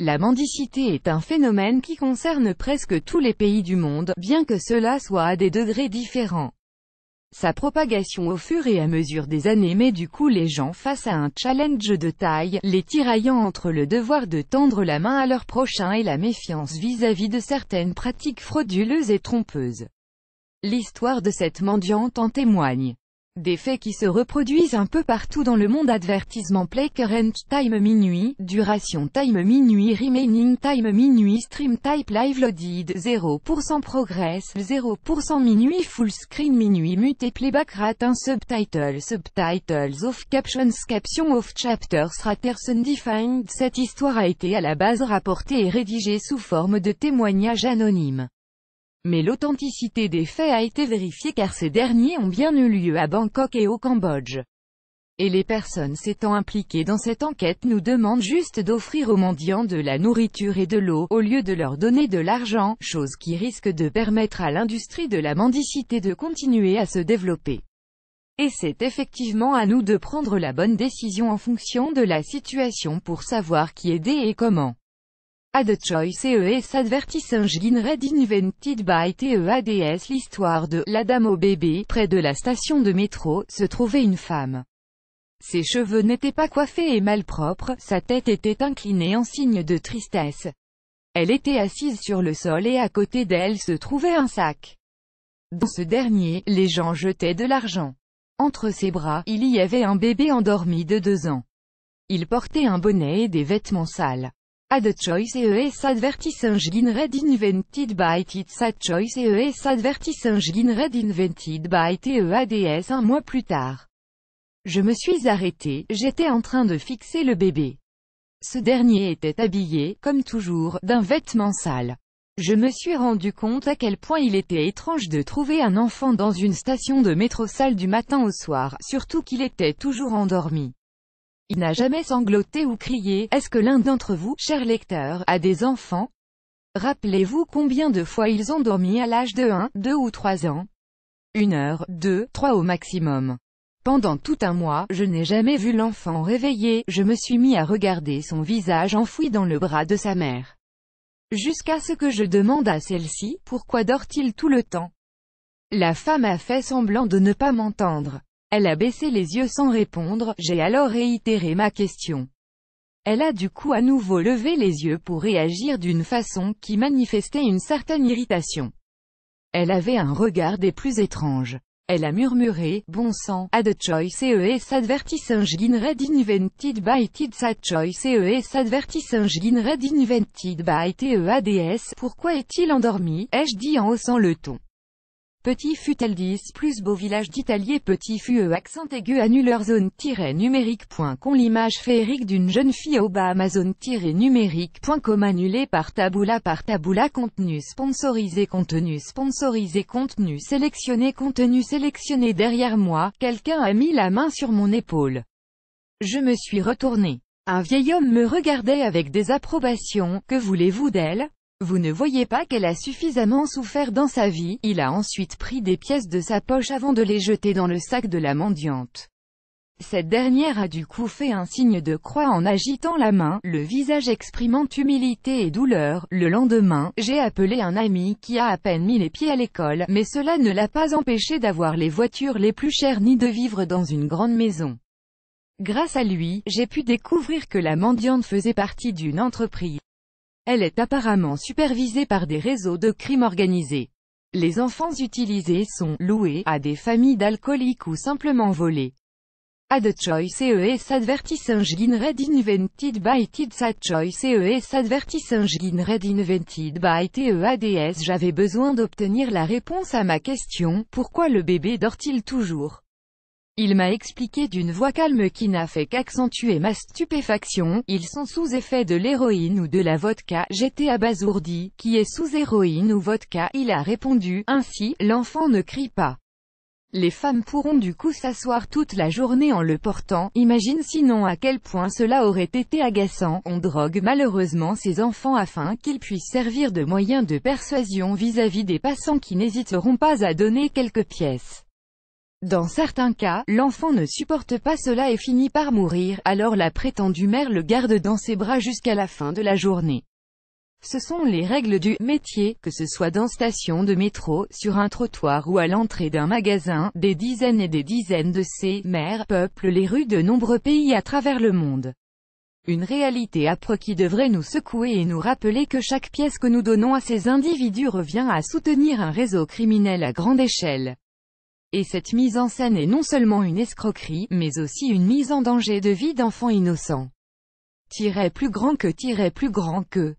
La mendicité est un phénomène qui concerne presque tous les pays du monde, bien que cela soit à des degrés différents. Sa propagation au fur et à mesure des années met du coup les gens face à un challenge de taille, les tiraillant entre le devoir de tendre la main à leur prochain et la méfiance vis-à-vis de certaines pratiques frauduleuses et trompeuses. L'histoire de cette mendiante en témoigne. Des faits qui se reproduisent un peu partout dans le monde. Advertisement play current time minuit, duration time minuit, remaining time minuit, stream type live loaded, 0% progress, 0% minuit, full screen minuit, mute et playback rate, un subtitles off, caption off, chapters raters undefined. Cette histoire a été à la base rapportée et rédigée sous forme de témoignages anonymes. Mais l'authenticité des faits a été vérifiée car ces derniers ont bien eu lieu à Bangkok et au Cambodge. Et les personnes s'étant impliquées dans cette enquête nous demandent juste d'offrir aux mendiants de la nourriture et de l'eau, au lieu de leur donner de l'argent, chose qui risque de permettre à l'industrie de la mendicité de continuer à se développer. Et c'est effectivement à nous de prendre la bonne décision en fonction de la situation pour savoir qui aider et comment. Ad choice ES advertising red invented by TEADS. L'histoire de la dame au bébé. Près de la station de métro, se trouvait une femme. Ses cheveux n'étaient pas coiffés et malpropres, sa tête était inclinée en signe de tristesse. Elle était assise sur le sol et à côté d'elle se trouvait un sac. Dans ce dernier, les gens jetaient de l'argent. Entre ses bras, il y avait un bébé endormi de 2 ans. Il portait un bonnet et des vêtements sales. Ad choice ES advertising red invented by TEADS. Ad choice ES advertising red invented by TEADS. 1 mois plus tard. Je me suis arrêté, j'étais en train de fixer le bébé. Ce dernier était habillé, comme toujours, d'un vêtement sale. Je me suis rendu compte à quel point il était étrange de trouver un enfant dans une station de métro sale du matin au soir, surtout qu'il était toujours endormi. Il n'a jamais sangloté ou crié. Est-ce que l'un d'entre vous, chers lecteurs, a des enfants? Rappelez-vous combien de fois ils ont dormi à l'âge de 1, 2 ou 3 ans? 1 heure, 2, 3 au maximum. Pendant tout un mois, je n'ai jamais vu l'enfant réveillé. Je me suis mis à regarder son visage enfoui dans le bras de sa mère. Jusqu'à ce que je demande à celle-ci, pourquoi dort-il tout le temps? La femme a fait semblant de ne pas m'entendre. Elle a baissé les yeux sans répondre, j'ai alors réitéré ma question. Elle a du coup à nouveau levé les yeux pour réagir d'une façon qui manifestait une certaine irritation. Elle avait un regard des plus étranges. Elle a murmuré, bon sang, ad choice ES advertising red invented by TEADS. Ad choice ES advertising red invented by TEADS. Pourquoi est-il endormi? Ai-je dit en haussant le ton. Petit fut-elle 10 plus beau village d'Italier. Petit fut accent aigu annuleur zone-numérique.com. L'image féerique d'une jeune fille au bas amazon-numérique.com annulée par Taboola. Contenu sponsorisé contenu sélectionné. Derrière moi, quelqu'un a mis la main sur mon épaule. Je me suis retourné. Un vieil homme me regardait avec désapprobation. Que voulez-vous d'elle? Vous ne voyez pas qu'elle a suffisamment souffert dans sa vie? Il a ensuite pris des pièces de sa poche avant de les jeter dans le sac de la mendiante. Cette dernière a du coup fait un signe de croix en agitant la main, le visage exprimant humilité et douleur. Le lendemain, j'ai appelé un ami qui a à peine mis les pieds à l'école, mais cela ne l'a pas empêché d'avoir les voitures les plus chères ni de vivre dans une grande maison. Grâce à lui, j'ai pu découvrir que la mendiante faisait partie d'une entreprise. Elle est apparemment supervisée par des réseaux de crime organisé. Les enfants utilisés sont loués à des familles d'alcooliques ou simplement volés. Ad choice ES advertising red invented by TEADS. Ad choice ES advertising red invented by TEADS. J'avais besoin d'obtenir la réponse à ma question, pourquoi le bébé dort-il toujours? Il m'a expliqué d'une voix calme qui n'a fait qu'accentuer ma stupéfaction. Ils sont sous effet de l'héroïne ou de la vodka. J'étais abasourdi. Qui est sous héroïne ou vodka? Il a répondu, ainsi, l'enfant ne crie pas. Les femmes pourront du coup s'asseoir toute la journée en le portant. Imagine sinon à quel point cela aurait été agaçant. On drogue malheureusement ces enfants afin qu'ils puissent servir de moyen de persuasion vis-à-vis des passants qui n'hésiteront pas à donner quelques pièces. Dans certains cas, l'enfant ne supporte pas cela et finit par mourir, alors la prétendue mère le garde dans ses bras jusqu'à la fin de la journée. Ce sont les règles du métier, que ce soit dans station de métro, sur un trottoir ou à l'entrée d'un magasin. Des dizaines et des dizaines de ces mères peuplent les rues de nombreux pays à travers le monde. Une réalité âpre qui devrait nous secouer et nous rappeler que chaque pièce que nous donnons à ces individus revient à soutenir un réseau criminel à grande échelle. Et cette mise en scène est non seulement une escroquerie, mais aussi une mise en danger de vie d'enfants innocents. Plus grand que.